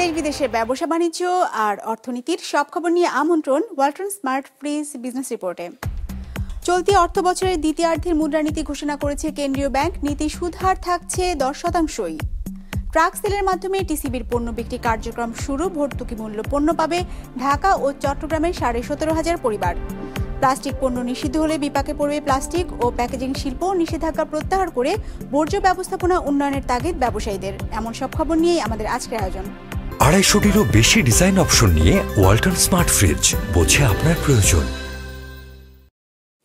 দেশ বিদেশের ব্যবসা বাণিজ্য আর অর্থনীতির সব খবর নিয়ে আমন্ত্রণ ওয়ালটন স্মার্ট ফ্রিজ বিজনেস রিপোর্টে। চলতি অর্থবছরের দ্বিতীয়ার্ধের মুদ্রানীতি ঘোষণা করেছে কেন্দ্রীয় ব্যাংক। নীতি সুদ হার থাকছে 10%। ট্রাক সেলের মাধ্যমে টিসিবির পণ্য বিক্রি কার্যক্রম শুরু। ভর্তুকি মূল্য পণ্য পাবে ঢাকা ও চট্টগ্রামের 17,500 পরিবার। প্লাস্টিক পণ্য নিষিদ্ধ হলে বিপাকে পড়বে প্লাস্টিক ও প্যাকেজিং শিল্প। নিষেধাজ্ঞা প্রত্যাহার করে বর্জ্য ব্যবস্থাপনা উন্নয়নের তাগিদ ব্যবসায়ীদের। এমন সব খবর নিয়েই আমাদের আজকের আয়োজন। 250-টিরও বেশি ডিজাইন অপশন নিয়ে ওয়ালটন স্মার্ট ফ্রিজ, বোঝে আপনার প্রয়োজন।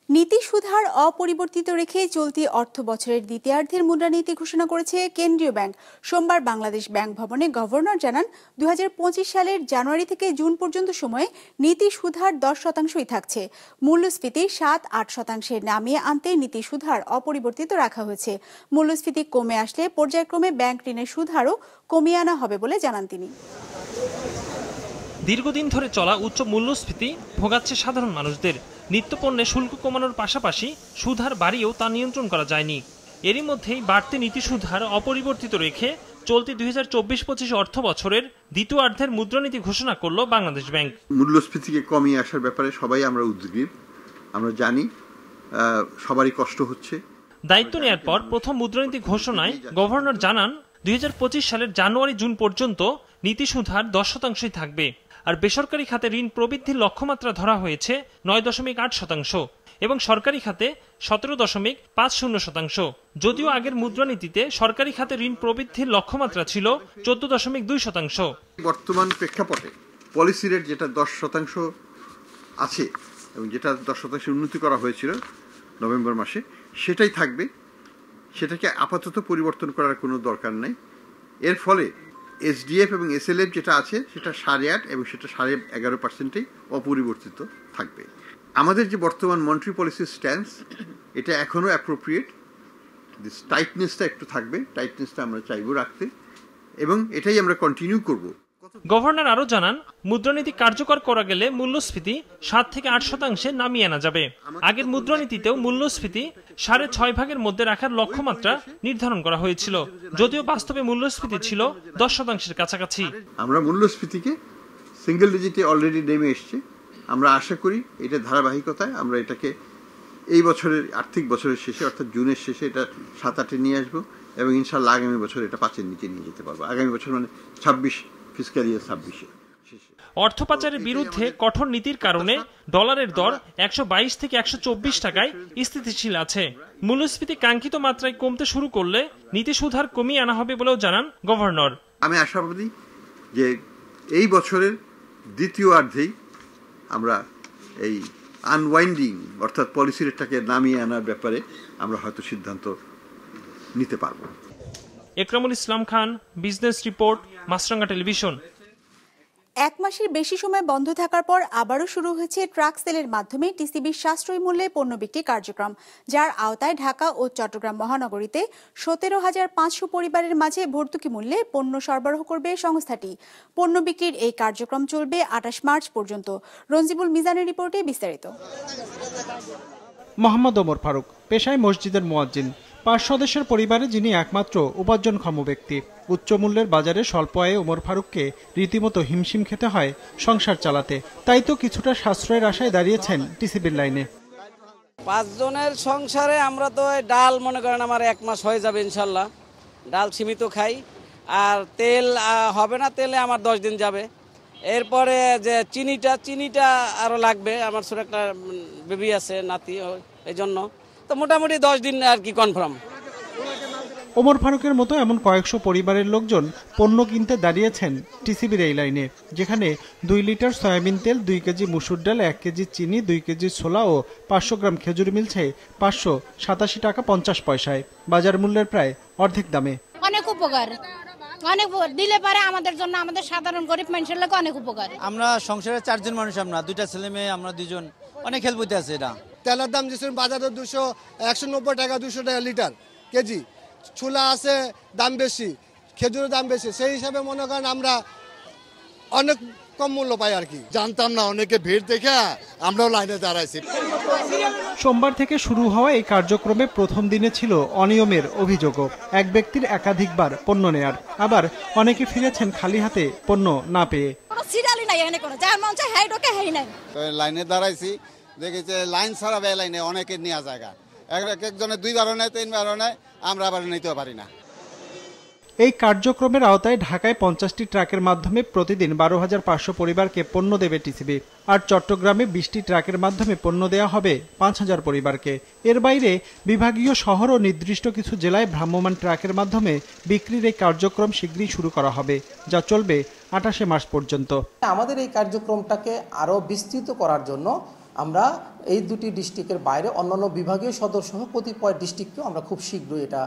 নীতি সুদ হার অপরিবর্তিত রেখে চলতি অর্থ বছরের দ্বিতীয়ার্ধের মুদ্রানীতি ঘোষণা করেছে কেন্দ্রীয় ব্যাংক। সোমবার বাংলাদেশ ব্যাংক ভবনে গভর্নর জানান, 2025 সালের জানুয়ারি থেকে জুন পর্যন্ত সময়ে নীতি সুদ হার 10%ই থাকছে। মূল্যস্ফীতি 7-8% নামিয়ে আনতে নীতি সুদ হার অপরিবর্তিত রাখা হয়েছে। মূল্যস্ফীতি কমে আসলে পর্যায়ক্রমে ব্যাংক ঋণের সুদ হারও কমিয়ে আনা হবে বলে জানান তিনি। দীর্ঘদিন ধরে চলা উচ্চ মূল্যস্ফীতি ভোগাচ্ছে সাধারণ মানুষদের। নিত্যপণ্যে শুল্ক কমানোর পাশাপাশি সুদহার বাড়িয়েও তা নিয়ন্ত্রণ করা যায়নি। এরই মধ্যেই বাড়তি নীতি সুদহার অপরিবর্তিত রেখে চলতি 2024-25 অর্থ বছরের দ্বিতীয়ার্ধের মুদ্রানীতি ঘোষণা করল বাংলাদেশ ব্যাংক। মূল্যস্ফীতিকে কমিয়ে আসার ব্যাপারে সবাই আমরা উদ্যোগী, আমরা জানি সবারই কষ্ট হচ্ছে। দায়িত্ব নেয়ার পর প্রথম মুদ্রানীতি ঘোষণায় গভর্নর জানান, 2025 সালের জানুয়ারি জুন পর্যন্ত নীতি সুদহার 10%ই থাকবে। আর বেসরকারি খাতে ঋণ প্রবৃদ্ধির লক্ষ্যমাত্রা ধরা হয়েছে 9.8% এবং সরকারি খাতে 17.50%। যদিও আগের মুদ্রানীতিতে সরকারি খাতে ঋণ প্রবৃদ্ধির লক্ষ্যমাত্রা ছিল 14.2%। বর্তমান প্রেক্ষাপটে পলিসি রেট যেটা 10% আছে এবং যেটা 10% উন্নতি করা হয়েছিল নভেম্বর মাসে, সেটাই থাকবে। সেটাকে আপাতত পরিবর্তন করার কোনো দরকার নেই। এর ফলে এসডিএফ এবং এসএলএফ যেটা আছে সেটা 8.5 এবং সেটা 11.5%ই অপরিবর্তিত থাকবে। আমাদের যে বর্তমান মনিটারি পলিসি স্ট্যান্স, এটা এখনো অ্যাপ্রোপ্রিয়েট। দিস টাইটনেসটা একটু থাকবে, টাইটনেসটা আমরা চাইবো রাখতে এবং এটাই আমরা কন্টিনিউ করব। গভর্নর আরও জানান, মুদ্রানীতি কার্যকর করা গেলে মূল্যস্ফীতি 7-8% নামিয়ে আনা যাবে। আগের মুদ্রানীতিতেও মূল্যস্ফীতি 6.5% মধ্যে রাখার লক্ষ্যমাত্রা নির্ধারণ করা হয়েছিল, যদিও বাস্তবে মূল্যস্ফীতি ছিল 10%-এর কাছাকাছি। আমরা মূল্যস্ফীতিকে সিঙ্গেল ডিজিটে অলরেডি নেমে এসছে। আমরা আশা করি এটা ধারাবাহিকতায় আমরা এটাকে এই বছরের আর্থিক বছরের শেষে অর্থাৎ জুনের শেষে এটা 7-8-এ নিয়ে আসবো এবং ইনশাআল্লাহ আগামী বছর এটা 5-এর নিচে নিয়ে যেতে পারবো। আগামী বছর মানে 26 ফিসক্যাল ইয়ার 26-এ। অর্থ পাচারের বিরুদ্ধে কঠোর নীতির কারণে ডলারের দর 122 থেকে 124 টাকায় স্থিতিশীল আছে। মূল্যস্ফীতি কাঙ্ক্ষিত মাত্রায় কমতে শুরু করলে নীতি সুদ হার কমিয়ে আনা হবে বলেও জানান গভর্নর। আমি আশাবাদী যে এই বছরের দ্বিতীয়ার্ধেই আমরা এই আনওয়াইন্ডিং অর্থাৎ পলিসি রেটটাকে নামিয়ে আনার ব্যাপারে আমরা হয়তো সিদ্ধান্ত নিতে পারবো। একরামুল ইসলাম খান, বিজনেস রিপোর্ট, মাছরাঙ্গা টেলিভিশন। 1 মাসের বেশি সময় বন্ধ থাকার পর আবারও শুরু হয়েছে ট্রাক সেলের মাধ্যমে টিসিবির সাশ্রয়ী মূল্যে পণ্য বিক্রি কার্যক্রম, যার আওতায় ঢাকা ও চট্টগ্রাম মহানগরীতে 17,500 পরিবারের মাঝে ভর্তুকি মূল্যে পণ্য সরবরাহ করবে সংস্থাটি। পণ্য বিক্রির এই কার্যক্রম চলবে 28 মার্চ পর্যন্ত। রঞ্জিবুল মিজানের রিপোর্টে বিস্তারিত। মোহাম্মদ ওমর ফারুক পেশায় মসজিদের মুয়াজ্জিন। 5 সদস্যের পরিবারে যিনি একমাত্র উপার্জনক্ষম ব্যক্তি। উচ্চ মূল্যের বাজারে স্বল্প আয়ে ওমর ফারুককে রীতিমতো হিমশিম খেতে হয় সংসার চালাতে। তাই তো কিছুটা সাশ্রয়ের আশায় দাঁড়িয়েছেন টিসিবির লাইনে। 5 জনের সংসারে আমরা তো ডাল মনে করেন আমার 1 মাস হয়ে যাবে ইনশাল্লাহ। ডাল সীমিত খাই, আর তেল হবে না, তেলে আমার 10 দিন যাবে। এরপরে যে চিনিটা আরও লাগবে, আমার ছোট একটা বেবি আছে, নাতি, এই জন্য তো মোটামুটি 10 দিন আর কি কনফার্ম। ওমর ফারুকের মতো এমন কয়েকশো পরিবারের লোকজন পণ্য কিনতে দাঁড়িয়েছেন টিসিবির এই লাইনে, যেখানে 2 লিটার সয়াবিন তেল, 2 কেজি মুসুর ডাল, 1 কেজি চিনি, 2 কেজি ছোলা ও 500 গ্রাম খেজুর মিলছে 587 টাকা 50 পয়সায়, বাজার মূল্যের প্রায় অর্ধেক দামে। অনেক উপকার, অনেক দিলে পারে আমাদের জন্য, আমাদের সাধারণ গরিব মানুষের লোক অনেক উপকার। আমরা সংসারে 4 জন মানুষ, আমরা 2টা ছেলে মেয়ে, আমরা 2 জন, অনেক হেল্প হইতে আছে। এটা তেলের দাম দিচ্ছেন বাজারে 190 টাকা 200 টাকা লিটার কেজি। ছোলা আছে দাম বেশি, খেজুরের দাম বেশি, সেই হিসাবে মনে করেন আমরা অনেক কম মূল্য পাই আর কি। জানতাম না, অনেকে ভিড় দেখে আমরাও লাইনে দাঁড়াইছি। সোমবার থেকে শুরু হওয়া এই কার্যক্রমে প্রথম দিনে ছিল অনিয়মের অভিযোগও। এক ব্যক্তির একাধিকবার পণ্য নেয়ার, আবার অনেকে ফিরেছেন খালি হাতে পণ্য না পেয়ে। লাইনে দাঁড়াইছি, দেখেছি লাইন ছাড়া লাইনে অনেকের নেওয়া জায়গা, একজনের 2 বারও নেয় 3 বারও নেয়, আমরা আবার নিতেও পারি না। এই কার্যক্রমের আওতায় ঢাকায় 50টি ট্রাকের মাধ্যমে প্রতিদিন 12,500 পরিবারকে পণ্য দেবে টিসিবি, আর চট্টগ্রামে 20টি ট্রাকের মাধ্যমে পণ্য দেওয়া হবে 5,000 পরিবারকে। এর বাইরে বিভাগীয় শহর ও নির্দিষ্ট কিছু জেলায় ভ্রাম্যমাণ ট্রাকের মাধ্যমে বিক্রির এই কার্যক্রম শীঘ্রই শুরু করা হবে, যা চলবে 28 মার্চ পর্যন্ত। আমাদের এই কার্যক্রমটাকে আরও বিস্তৃত করার জন্য আমরা এই 2টি ডিস্ট্রিক্টের বাইরে অন্যান্য বিভাগীয় সদর সহ কতিপয় ডিস্ট্রিক্টকেও আমরা খুব শীঘ্রই এটা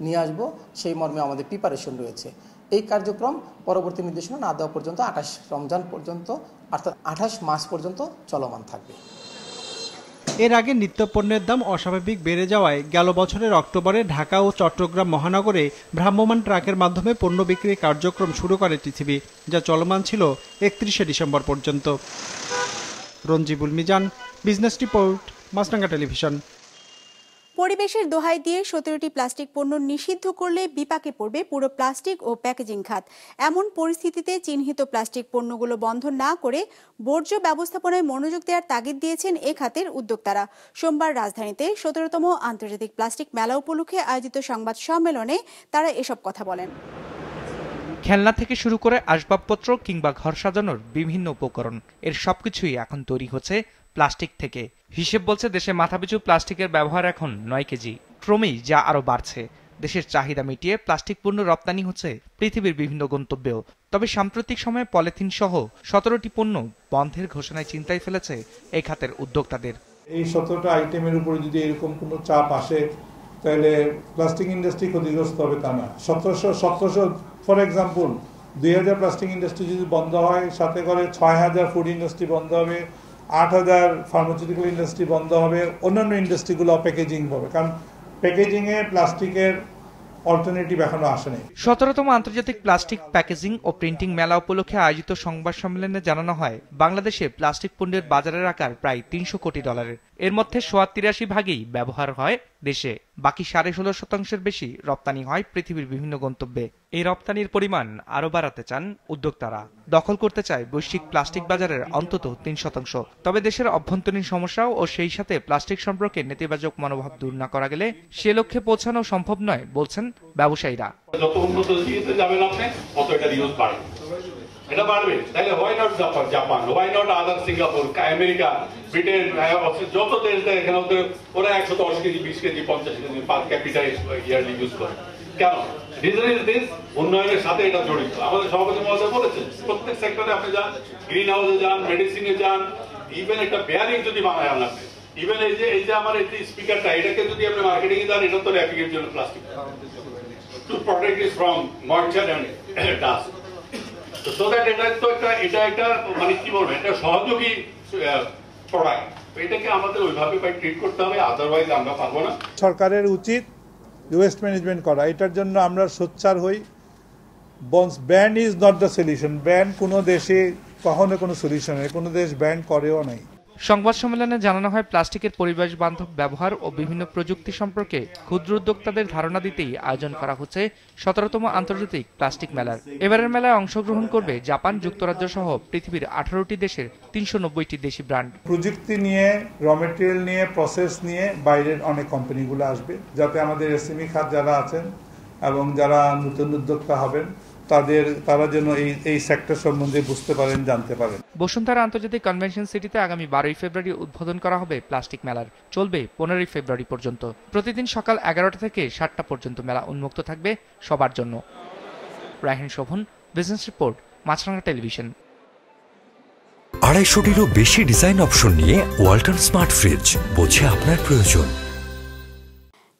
নিয়ে আসবো, সেই মর্মে আমাদের প্রিপারেশন রয়েছে। এই কার্যক্রম পরবর্তী নির্দেশনা না দেওয়া পর্যন্ত 28 রমজান পর্যন্ত, অর্থাৎ 28 মার্চ পর্যন্ত চলমান থাকবে। এর আগে নিত্যপণ্যের দাম অস্বাভাবিক বেড়ে যাওয়ায় গেল বছরের অক্টোবরে ঢাকা ও চট্টগ্রাম মহানগরে ভ্রাম্যমাণ ট্রাকের মাধ্যমে পণ্য বিক্রির কার্যক্রম শুরু করে টিসিবি, যা চলমান ছিল 31শে ডিসেম্বর পর্যন্ত। রঞ্জিবুল মিজান, বিজনেস রিপোর্ট, মাছরাঙ্গা টেলিভিশন। পরিবেশের দোহাই দিয়ে 17টি প্লাস্টিক পণ্য নিষিদ্ধ করলে বিপাকে পড়বে পুরো প্লাস্টিক ও প্যাকেজিং খাত। এমন পরিস্থিতিতে চিহ্নিত প্লাস্টিক পণ্যগুলো বন্ধ না করে বর্জ্য ব্যবস্থাপনায় মনোযোগ দেওয়ার তাগিদ দিয়েছেন এ খাতের উদ্যোক্তারা। সোমবার রাজধানীতে 17তম আন্তর্জাতিক প্লাস্টিক মেলা উপলক্ষে আয়োজিত সংবাদ সম্মেলনে তারা এসব কথা বলেন। খেলনা থেকে শুরু করে আসবাবপত্র কিংবা ঘর সাজানোর বিভিন্ন উপকরণ, এর সবকিছুই এখন তৈরি হচ্ছে প্লাস্টিক থেকে। হিসেব বলছে দেশে মাথাপিছু প্লাস্টিকের ব্যবহার এখন 9 কেজি। ক্রমেই যা আরো বাড়ছে। দেশের চাহিদা মিটিয়ে প্লাস্টিক পণ্য রপ্তানি হচ্ছে পৃথিবীর বিভিন্ন গন্তব্যেও। তবে সাম্প্রতিক সময়ে পলিথিন সহ 17টি পণ্য বন্ধের ঘোষণায় চিন্তায় ফেলেছে এই খাতের উদ্যোক্তাদের। এই 17টা আইটেমের উপরে যদি এরকম কোনো চাপ আসে তাহলে প্লাস্টিক ইন্ডাস্ট্রি ক্ষতিগ্রস্ত হবে তা না। 1700 ফর এক্সাম্পল 2000 প্লাস্টিক ইন্ডাস্ট্রি যদি বন্ধ হয়, সাথে করে 6000 ফুড ইন্ডাস্ট্রি বন্ধ হবে, 8000 ফার্মাসিউটিক্যাল ইন্ডাস্ট্রি বন্ধ হবে, অন্যান্য ইন্ডাস্ট্রিগুলো প্যাকেজিং হবে, কারণ প্যাকেজিংয়ে প্লাস্টিকের অল্টারনেটিভ এখনো আসেনি। 17তম আন্তর্জাতিক প্লাস্টিক প্যাকেজিং ও প্রিন্টিং মেলা উপলক্ষে আয়োজিত সংবাদ সম্মেলনে জানানো হয়, বাংলাদেশে প্লাস্টিক পণ্যের বাজারের আকার প্রায় $300 কোটি। এর মধ্যে 83 ভাগই ব্যবহার হয় দেশে, বাকি 16.5% বেশি রপ্তানি হয় পৃথিবীর বিভিন্ন গন্তব্যে। এই রপ্তানির পরিমাণ আরো বাড়াতে চান উদ্যোক্তারা। দখল করতে চায় বৈশ্বিক প্লাস্টিক বাজারের অন্তত 3%। তবে দেশের অভ্যন্তরীণ সমস্যা ও সেই সাথে প্লাস্টিক সম্পর্কে নেতিবাচক মনোভাব দূর না করা গেলে সে লক্ষ্যে পৌঁছানো সম্ভব নয় বলছেন ব্যবসায়ীরা। যত উন্নত দিতে যাবেন আপনি তত এটা ইউজ বাড়বে, এটা বাড়বে। তাহলে why not Japan, why not other Singapore, America, Britain, যত দেশ দেয় এখানে ওরা 110 কেজি 20 কেজি 50 কেজি পার ক্যাপিটা ইয়ারলি ইউজ করে। কেন? রিজন ইজ দিস, উন্নয়নের সাথে এটা জড়িত। আমাদের সভাপতি মহোদয় বলেছেন প্রত্যেক সেক্টরে আপনি যান, গ্রিন হাউসে যান, মেডিসিনে যান, ইভেন একটা বেয়ারিং যদি বানায় আপনি, ইভেন এই যে আমার এই স্পিকারটা, এটাকে যদি আপনি মার্কেটিং এ যান, এটা তো র্যাপিং এর জন্য plastic to protect it from moisture and dust. So that এটা একটা মানে কি বলবো, এটা সহযোগী প্রোডাক্ট। এটাকে আমাদের ওইভাবে ট্রিট করতে হবে, আদারওয়াইজ আমরা পারবো না। সরকারের উচিত ওয়েস্ট ম্যানেজমেন্ট করা, এটার জন্য আমরা সোচ্চার হই। Ban is not the solution. Ban কোনো দেশে কখনো কোনো সলিউশন নেই, কোনো দেশ ব্যান করেও নাই। সংবাদ সম্মেলনে জানানো হয়, প্লাস্টিকের পরিবেশ বান্ধব ব্যবহার ও বিভিন্ন প্রযুক্তি সম্পর্কে ক্ষুদ্র উদ্যোক্তাদের ধারণা দিতেই আয়োজন করা হচ্ছে 17তম আন্তর্জাতিক প্লাস্টিক মেলার। এবারের মেলায় অংশগ্রহণ করবে জাপান, যুক্তরাজ্য সহ পৃথিবীর 18টি দেশের 390টি দেশি ব্র্যান্ড। প্রযুক্তি নিয়ে, র মেটেরিয়াল নিয়ে, প্রসেস নিয়ে বাইরের অনেক কোম্পানিগুলো আসবে, যাতে আমাদের এসএমই খাত যারা আছেন এবং যারা নতুন উদ্যোক্তা হবেন তারা যেন এই সেক্টর সম্বন্ধে বুঝতে পারেন, জানতে পারেন। বসুন্ধরা আন্তর্জাতিক কনভেনশন সিটিতে আগামী 12ই ফেব্রুয়ারি উদ্বোধন করা হবে প্লাস্টিক মেলার। চলবে 15ই ফেব্রুয়ারি পর্যন্ত। প্রতিদিন সকাল 11টা থেকে 7টা পর্যন্ত মেলা উন্মুক্ত থাকবে সবার জন্য। রায়হান শোভন, বিজনেস রিপোর্ট, মাছরাঙ্গা টেলিভিশন। 250টিরও বেশি ডিজাইন অপশন নিয়ে ওয়ালটন স্মার্ট ফ্রিজ, বোঝে আপনার প্রয়োজন।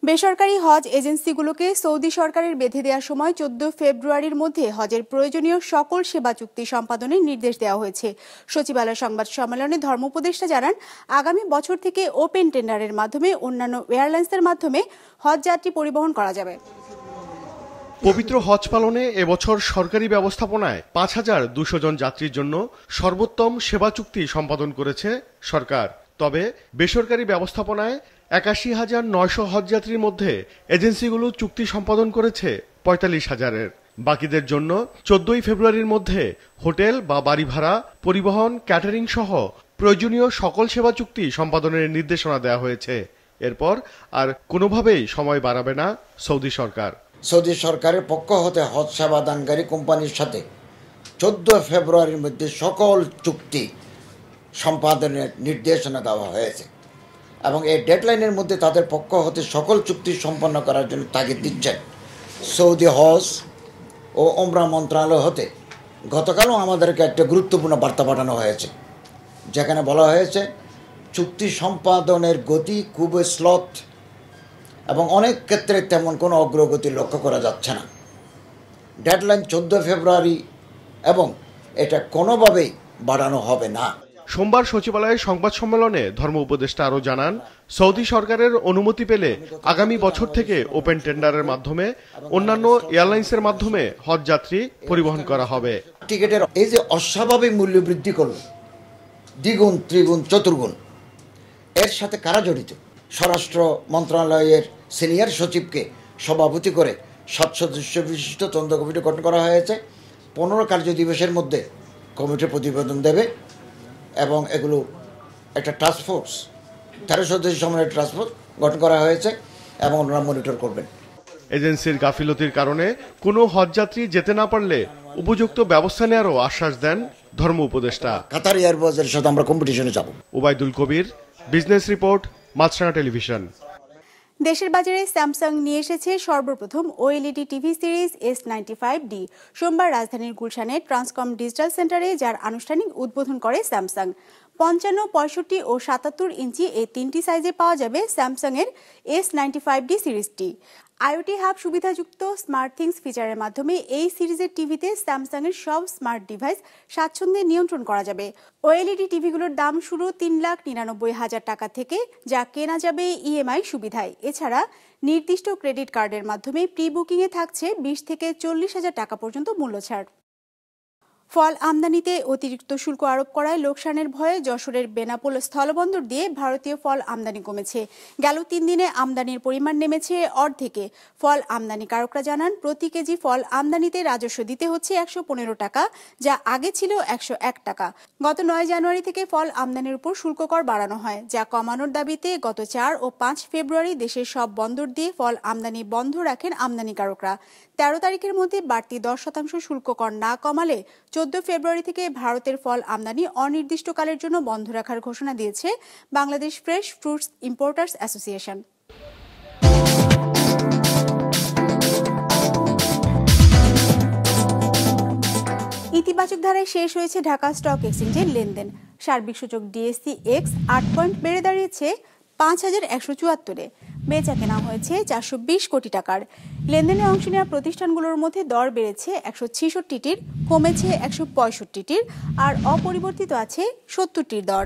বেসরকারি হজ এজেন্সিগুলোকে সৌদি সরকারের বেঁধে দেওয়ার সময় 14 ফেব্রুয়ারির মধ্যে হজের প্রয়োজনীয় সকল সেবা চুক্তি সম্পাদনের নির্দেশ দেওয়া হয়েছে। সচিবালয় সংবাদ সম্মেলনে ধর্ম উপদেষ্টা জানান, আগামী বছর থেকে ওপেন টেন্ডারের মাধ্যমে অন্যান্য এয়ারলাইন্সের মাধ্যমে হজ যাত্রী পরিবহন করা যাবে। পবিত্র হজ পালনে এবছর সরকারি ব্যবস্থাপনায় ৫,২০০ জন যাত্রীর জন্য সর্বোত্তম সেবা চুক্তি সম্পাদন করেছে সরকার। তবে বেসরকারি ব্যবস্থাপনায় ৮১,৯০০ হজযাত্রীর মধ্যে এজেন্সিগুলো চুক্তি সম্পাদন করেছে ৪৫,০০০-এর। বাকিদের জন্য ১৪ ফেব্রুয়ারির মধ্যে হোটেল বা বাড়ি ভাড়া, পরিবহন, ক্যাটারিং সহ প্রয়োজনীয় সকল সেবা চুক্তি সম্পাদনের নির্দেশনা দেওয়া হয়েছে। এরপর আর কোনোভাবেই সময় বাড়াবে না সৌদি সরকার। সৌদি সরকারের পক্ষ হতে হজ সেবা দানকারী কোম্পানির সাথে ১৪ ফেব্রুয়ারির মধ্যে সকল চুক্তি সম্পাদনের নির্দেশনা দেওয়া হয়েছে এবং এই ডেডলাইনের মধ্যে তাদের পক্ষ হতে সকল চুক্তি সম্পন্ন করার জন্য তাগিদ দিচ্ছেন। সৌদি হজ ও ওমরা মন্ত্রণালয় হতে গতকালও আমাদেরকে একটা গুরুত্বপূর্ণ বার্তা পাঠানো হয়েছে, যেখানে বলা হয়েছে চুক্তি সম্পাদনের গতি খুব স্লথ এবং অনেক ক্ষেত্রে তেমন কোনো অগ্রগতি লক্ষ্য করা যাচ্ছে না। ডেডলাইন ১৪ ফেব্রুয়ারি এবং এটা কোনোভাবেই বাড়ানো হবে না। সোমবার সচিবালয়ের সংবাদ সম্মেলনে ধর্ম উপদেষ্টা আরও জানান, সৌদি সরকারের অনুমতি পেলে আগামী বছর থেকে ওপেন টেন্ডারের মাধ্যমে অন্যান্য এয়ারলাইন্সের মাধ্যমে হজ যাত্রী পরিবহন করা হবে। টিকিটের এই যে অস্বাভাবিক মূল্য বৃদ্ধি করল দ্বিগুণ, ত্রিগুণ, চতুর্গুণ, এর সাথে কারা জড়িত? স্বরাষ্ট্র মন্ত্রণালয়ের সিনিয়র সচিবকে সভাপতি করে 7 সদস্য বিশিষ্ট তদন্ত কমিটি গঠন করা হয়েছে। 15 কার্যদিবসের মধ্যে কমিটির প্রতিবেদন দেবে এবং এগুলো একটা টাস্কফোর্স 13 সদস্য সমন্বয়ের টাস্কফোর্স গঠন করা হয়েছে এবং ওনারা মনিটর করবেন। এজেন্সির গাফিলতির কারণে কোনো হজযাত্রী যেতে না পারলে উপযুক্ত ব্যবস্থা নেওয়ারও আশ্বাস দেন ধর্ম উপদেষ্টা। কাতার এয়ারওয়েজের সাথে আমরা কম্পিটিশনে যাব। ওবায়দুল কবির, বিজনেস রিপোর্ট, মাছরাঙা টেলিভিশন। দেশের বাজারে স্যামসাং নিয়ে এসেছে সর্বপ্রথম ওএলইডি টিভি সিরিজ S95D। সোমবার রাজধানীর গুলশানে ট্রান্সকম ডিজিটাল সেন্টারে যার আনুষ্ঠানিক উদ্বোধন করে স্যামসাং। 55, 65 ও 77 ইঞ্চি এই তিনটি সাইজে পাওয়া যাবে স্যামসাং এর S95D সিরিজটি। আইওটি হাব সুবিধাযুক্ত স্মার্ট থিংস ফিচারের মাধ্যমে এই সিরিজের টিভিতে স্যামসাং এর সব স্মার্ট ডিভাইস স্বাচ্ছন্দ্যে নিয়ন্ত্রণ করা যাবে। ওএলইডি টিভিগুলোর দাম শুরু 3,99,000 টাকা থেকে, যা কেনা যাবে ইএমআই সুবিধায়। এছাড়া নির্দিষ্ট ক্রেডিট কার্ডের মাধ্যমে প্রি বুকিংয়ে থাকছে 20 থেকে 40,000 টাকা পর্যন্ত মূল্য ছাড়। ফল আমদানিতে অতিরিক্ত শুল্ক আরোপ করায় লোকসানের ভয়ে যশোরের বেনাপোল স্থলবন্দর দিয়ে ভারতীয় ফল আমদানি কমেছে। গেল 3 দিনে আমদানির পরিমাণ নেমেছে অর্ধেকে। ফল আমদানিকারকরা জানান, প্রতি কেজি ফল আমদানিতে রাজস্ব দিতে হচ্ছে 115 টাকা, যা আগে ছিল 101 টাকা। গত 9 জানুয়ারি থেকে ফল আমদানির উপর শুল্ক কর বাড়ানো হয়, যা কমানোর দাবিতে গত 4 ও 5 ফেব্রুয়ারি দেশের সব বন্দর দিয়ে ফল আমদানি বন্ধ রাখেন আমদানিকারকরা। 13 তারিখের মধ্যে বাড়তি 10% শুল্ক কর না কমালে 14 ফেব্রুয়ারি থেকে ভারতের ফল আমদানি অনির্দিষ্টকালের জন্য বন্ধ রাখার ঘোষণা দিয়েছে Bangladesh fresh fruits importers association. ইতিবাচক ধারায় শেষ হয়েছে ঢাকা স্টক এক্সচেঞ্জের লেনদেন। সার্বিক সূচক ডিএসসি এক্স 8 পয়েন্ট বেড়ে দাঁড়িয়েছে 5,174-এ। বেচা কেনা হয়েছে 420 কোটি টাকার। লেনদেনে অংশ নেওয়া প্রতিষ্ঠানগুলোর মধ্যে দর বেড়েছে 166টির, কমেছে 165টির, আর অপরিবর্তিত আছে 70টির দর।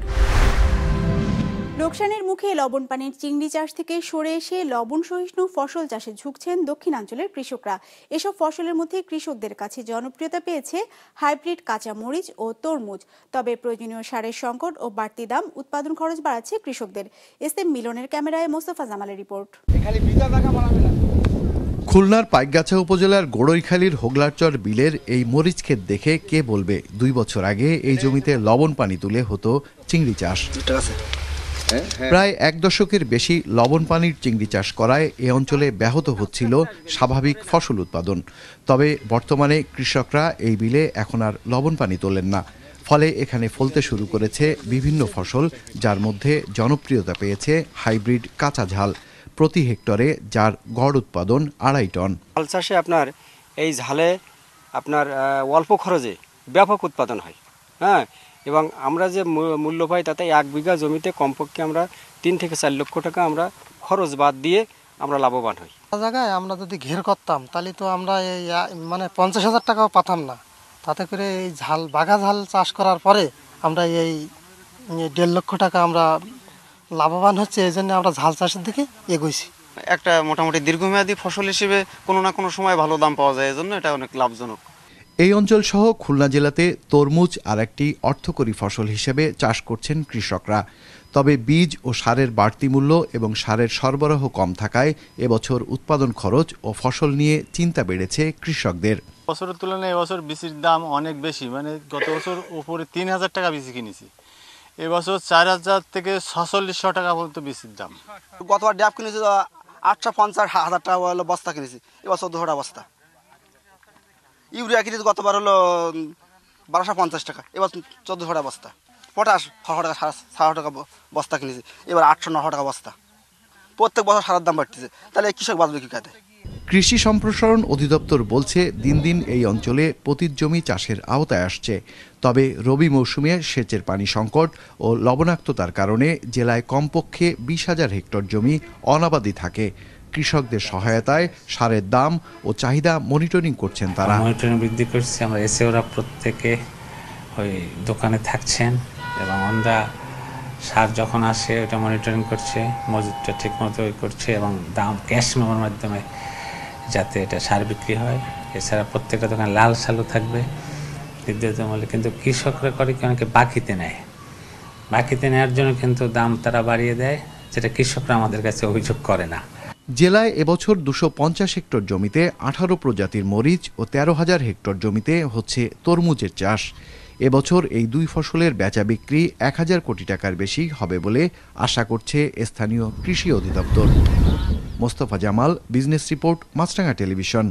লোকসানের মুখে লবণ পানির চিংড়ি চাষ থেকে সরে এসে লবণ সহিষ্ণু ফসল চাষে ঝুঁকছেন দক্ষিণাঞ্চলের কৃষকরা। এসব ফসলের মধ্যে কৃষকদের কাছে জনপ্রিয়তা পেয়েছে হাইব্রিড কাঁচা মরিচ ও তরমুজ। তবে প্রয়োজনীয় সারের সংকট ও বাড়তি দাম উৎপাদন খরচ বাড়াচ্ছে কৃষকদের। এসএম মিলনের ক্যামেরায় মোস্তফা জামালের রিপোর্ট। খুলনার পাইকগাছা উপজেলার গোড়ইখালীর হোগলারচর বিলের এই মরিচ ক্ষেত দেখে কে বলবে 2 বছর আগে এই জমিতে লবণ পানি তুলে হতো চিংড়ি চাষ। প্রায় 1 দশকের বেশি লবণ পানির চিংড়ি চাষ করায় এ অঞ্চলে ব্যাহত হচ্ছিল স্বাভাবিক ফসল উৎপাদন। তবে বর্তমানে কৃষকরা এই বিলে এখন আর লবণ পানি তোলেন না। ফলে এখানে ফলতে শুরু করেছে বিভিন্ন ফসল, যার মধ্যে জনপ্রিয়তা পেয়েছে হাইব্রিড কাঁচা ঝাল। প্রতি হেক্টরে যার গড় উৎপাদন 2.5 টন। ঝাল চাষে আপনার এই ঝালে আপনার অল্প খরচে ব্যাপক উৎপাদন হয়। হ্যাঁ, এবং আমরা যে মূল্য পাই তাতে 1 বিঘা জমিতে কমপক্ষে আমরা 3 থেকে 4 লক্ষ টাকা আমরা খরচ বাদ দিয়ে আমরা লাভবান হই। জায়গায় আমরা যদি ঘের করতাম তাহলে তো আমরা এই মানে 50,000 টাকাও পাতাম না। তাতে করে এই বাঘা ঝাল চাষ করার পরে আমরা এই 1.5 লক্ষ টাকা আমরা লাভবান হচ্ছে। এই জন্য আমরা ঝাল চাষের দিকে এগোইছি। একটা মোটামুটি দীর্ঘমেয়াদী ফসল হিসেবে কোনো না কোনো সময় ভালো দাম পাওয়া যায়, এজন্য এটা অনেক লাভজনক। এই অঞ্চল সহ খুলনা জেলাতে তরমুজ আর একটি অর্থকরী ফসল হিসেবে চাষ করছেন কৃষকরা। তবে বীজ ও সারের বাড়তি মূল্য এবং সারের সরবরাহ কম থাকায় এবছর উৎপাদন খরচ ও ফসল নিয়ে চিন্তা বেড়েছে কৃষকদের। বছরের তুলনায় এবছর বীজের দাম অনেক বেশি, মানে গত বছর উপরে ৩,০০০ টাকা বীজ কিনেছি, এবছর ৪,০০০ থেকে ৪৬০০ টাকা পর্যন্ত বীজের দাম। গতবার ড্যাপ কিনেছি ৮৫০০০ টাকা হলো বস্তা কিনেছি, এবার ১৪০০ বস্তা। ইউরিয়া কিনেছি গতবার হলো ১২৫০ টাকা, এবার ১৪০০ বস্তা। পটাশ ৬০০ টাকা ৬০০ টাকা বস্তা কিনেছি, এবার ৮০০-৯০০ টাকা বস্তা। প্রত্যেক বছর সারের দাম বাড়তেছে, তাহলে কৃষক বাঁচবে কি কাজে? কৃষি সম্প্রসারণ অধিদপ্তর বলছে দিন দিন এই অঞ্চলে পতিত জমি চাষের আওতায় আসছে। তবে রবি মৌসুমে সেচের পানি সংকট ও লবণাক্ততার কারণে জেলায় কমপক্ষে ২০,০০০ হেক্টর জমি অনাবাদি থাকে। কৃষকদের সহায়তায় সারের দাম ও চাহিদা মনিটরিং করছেন তারা। মনিটরিং বৃদ্ধি করছে আমরা, এসএওরা প্রত্যেকে ওই দোকানে থাকছেন এবং আমরা সার যখন আসে ওটা মনিটরিং করছে, মজুদটা ঠিক মতো করছে এবং দাম ক্যাশ মেমোর মাধ্যমে যাতে এটা সার বিক্রি হয়। এছাড়া প্রত্যেকটা দোকানে লাল সালও থাকবে। দ্বিতীয়ত বলে কিন্তু কৃষকরা করে কি অনেকে বাকিতে নেয়, বাকিতে নেওয়ার জন্য কিন্তু দাম তারা বাড়িয়ে দেয়, যেটা কৃষকরা আমাদের কাছে অভিযোগ করে না। জেলায় এবছর ২৫০ হেক্টর জমিতে ১৮ প্রজাতির মরিচ ও ১৩,০০০ হেক্টর জমিতে হচ্ছে তরমুজের চাষ। এবছর এই দুই ফসলের বেচা বিক্রি ১,০০০ কোটি টাকার বেশি হবে বলে আশা করছে স্থানীয় কৃষি অধিদপ্তর। মোস্তফা জামাল, বিজনেস রিপোর্ট, মাছরাঙা টেলিভিশন।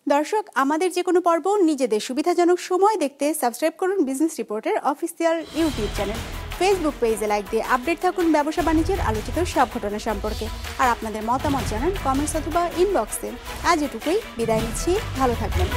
দর্শক, আমাদের যে কোনো পর্ব নিজেদের সুবিধাজনক সময় দেখতে সাবস্ক্রাইব করুন বিজনেস রিপোর্টের অফিসিয়াল ইউটিউব চ্যানেল। ফেসবুক পেজে লাইক দিয়ে আপডেট থাকুন ব্যবসা বাণিজ্যের আলোচিত সব ঘটনা সম্পর্কে। আর আপনাদের মতামত জানান কমেন্টস অথবা ইনবক্সে। আজ এটুকুই, বিদায় নিচ্ছি, ভালো থাকবেন।